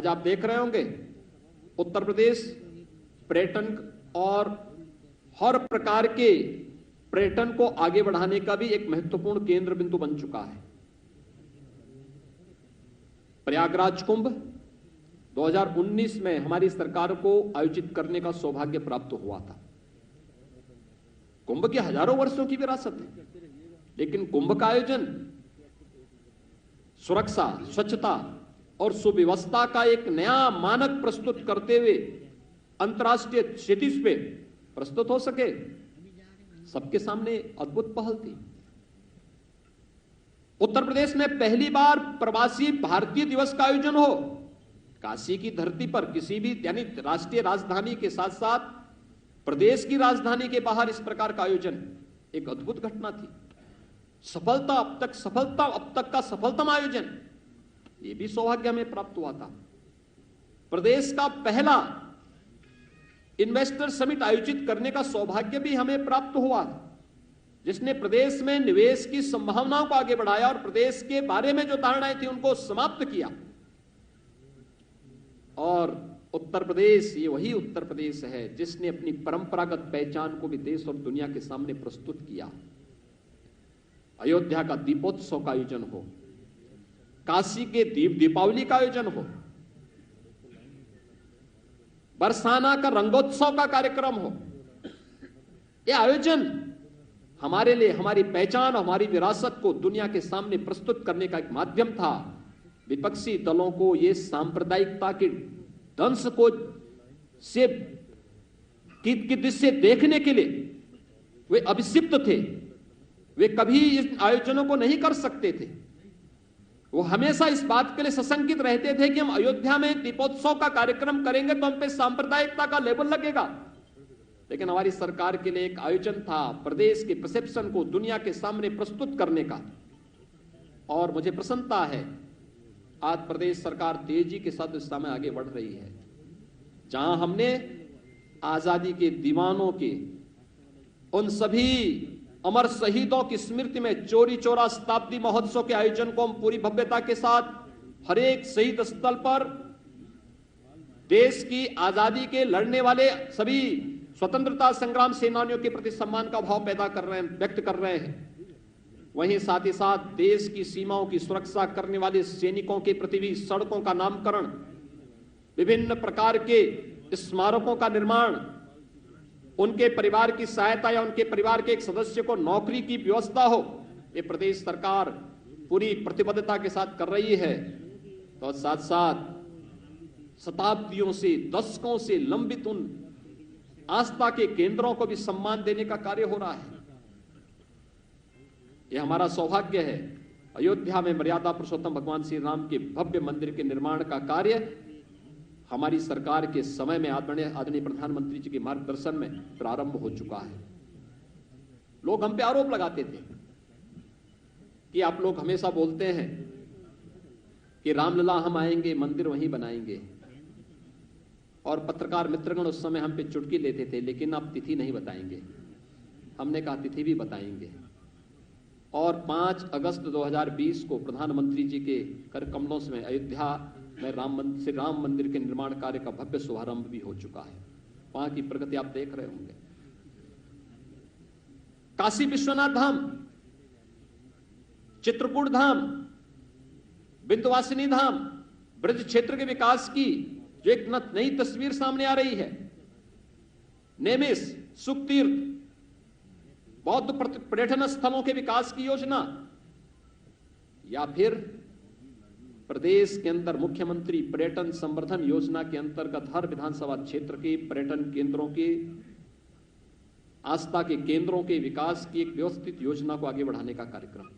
आज आप देख रहे होंगे उत्तर प्रदेश पर्यटन और हर प्रकार के पर्यटन को आगे बढ़ाने का भी एक महत्वपूर्ण केंद्र बिंदु बन चुका है। प्रयागराज कुंभ 2019 में हमारी सरकार को आयोजित करने का सौभाग्य प्राप्त हुआ था। कुंभ की हजारों वर्षों की विरासत है, लेकिन कुंभ का आयोजन सुरक्षा, स्वच्छता और सुव्यवस्था का एक नया मानक प्रस्तुत करते हुए अंतर्राष्ट्रीय क्षितिज पे प्रस्तुत हो सके, सबके सामने अद्भुत पहल थी। उत्तर प्रदेश में पहली बार प्रवासी भारतीय दिवस का आयोजन हो, काशी की धरती पर किसी भी यानी राष्ट्रीय राजधानी के साथ साथ प्रदेश की राजधानी के बाहर इस प्रकार का आयोजन एक अद्भुत घटना थी। सफलता अब तक का सफलतम आयोजन, यह भी सौभाग्य हमें प्राप्त हुआ था। प्रदेश का पहला इन्वेस्टर समिट आयोजित करने का सौभाग्य भी हमें प्राप्त हुआ, जिसने प्रदेश में निवेश की संभावनाओं को आगे बढ़ाया और प्रदेश के बारे में जो धारणाएं थी उनको समाप्त किया। और उत्तर प्रदेश, ये वही उत्तर प्रदेश है जिसने अपनी परंपरागत पहचान को भी देश और दुनिया के सामने प्रस्तुत किया। अयोध्या का दीपोत्सव का आयोजन हो, काशी के दीपावली का आयोजन हो, बरसाना का रंगोत्सव का कार्यक्रम हो, यह आयोजन हमारे लिए हमारी पहचान, हमारी विरासत को दुनिया के सामने प्रस्तुत करने का एक माध्यम था। विपक्षी दलों को यह सांप्रदायिकता के दंश को से की दृष्टि से देखने के लिए वे अभिषिक्त थे। वे कभी इस आयोजनों को नहीं कर सकते थे। वो हमेशा इस बात के लिए सशंकित रहते थे कि हम अयोध्या में दीपोत्सव का कार्यक्रम करेंगे तो हम पे सांप्रदायिकता का लेबल लगेगा। लेकिन हमारी सरकार के लिए एक आयोजन था प्रदेश के परसेप्शन को दुनिया के सामने प्रस्तुत करने का, और मुझे प्रसन्नता है आज प्रदेश सरकार तेजी के साथ इस समय आगे बढ़ रही है। जहां हमने आजादी के दीवानों के उन सभी अमर शहीदों की स्मृति में चौरी चौरा शताब्दी महोत्सव के आयोजन को हम पूरी भव्यता के साथ हर एक शहीद स्थल पर देश की आजादी के लड़ने वाले सभी स्वतंत्रता संग्राम सेनानियों के प्रति सम्मान का भाव पैदा कर रहे हैं, व्यक्त कर रहे हैं। वहीं साथ ही साथ देश की सीमाओं की सुरक्षा करने वाले सैनिकों के प्रति भी सड़कों का नामकरण, विभिन्न प्रकार के स्मारकों का निर्माण, उनके परिवार की सहायता या उनके परिवार के एक सदस्य को नौकरी की व्यवस्था हो, ये प्रदेश सरकार पूरी प्रतिबद्धता के साथ कर रही है। तो साथ साथ शताब्दियों से, दशकों से लंबित उन आस्था के केंद्रों को भी सम्मान देने का कार्य हो रहा है। यह हमारा सौभाग्य है। अयोध्या में मर्यादा पुरुषोत्तम भगवान श्री राम के भव्य मंदिर के निर्माण का कार्य हमारी सरकार के समय में आदरणीय प्रधानमंत्री जी के मार्गदर्शन में प्रारंभ हो चुका है। लोग हम पे आरोप लगाते थे कि आप लोग हमेशा बोलते हैं कि रामलला हम आएंगे, मंदिर वहीं बनाएंगे, और पत्रकार मित्रगण उस समय हम पे चुटकी लेते थे, लेकिन आप तिथि नहीं बताएंगे। हमने कहा तिथि भी बताएंगे, और 5 अगस्त 2020 को प्रधानमंत्री जी के कर कमलों में अयोध्या में श्री राम मंदिर के निर्माण कार्य का भव्य शुभारंभ भी हो चुका है। वहां की प्रगति आप देख रहे होंगे। काशी विश्वनाथ धाम, चित्रकूट धाम, विंध्यवासिनी धाम, ब्रज क्षेत्र के विकास की जो एक नई तस्वीर सामने आ रही है, नेमिस, सुखतीर्थ, बौद्ध पर्यटन स्थलों के विकास की योजना, या फिर प्रदेश के अंदर मुख्यमंत्री पर्यटन संवर्धन योजना के अंतर्गत हर विधानसभा क्षेत्र के पर्यटन केंद्रों के, आस्था के केंद्रों के विकास की एक व्यवस्थित योजना को आगे बढ़ाने का कार्यक्रम।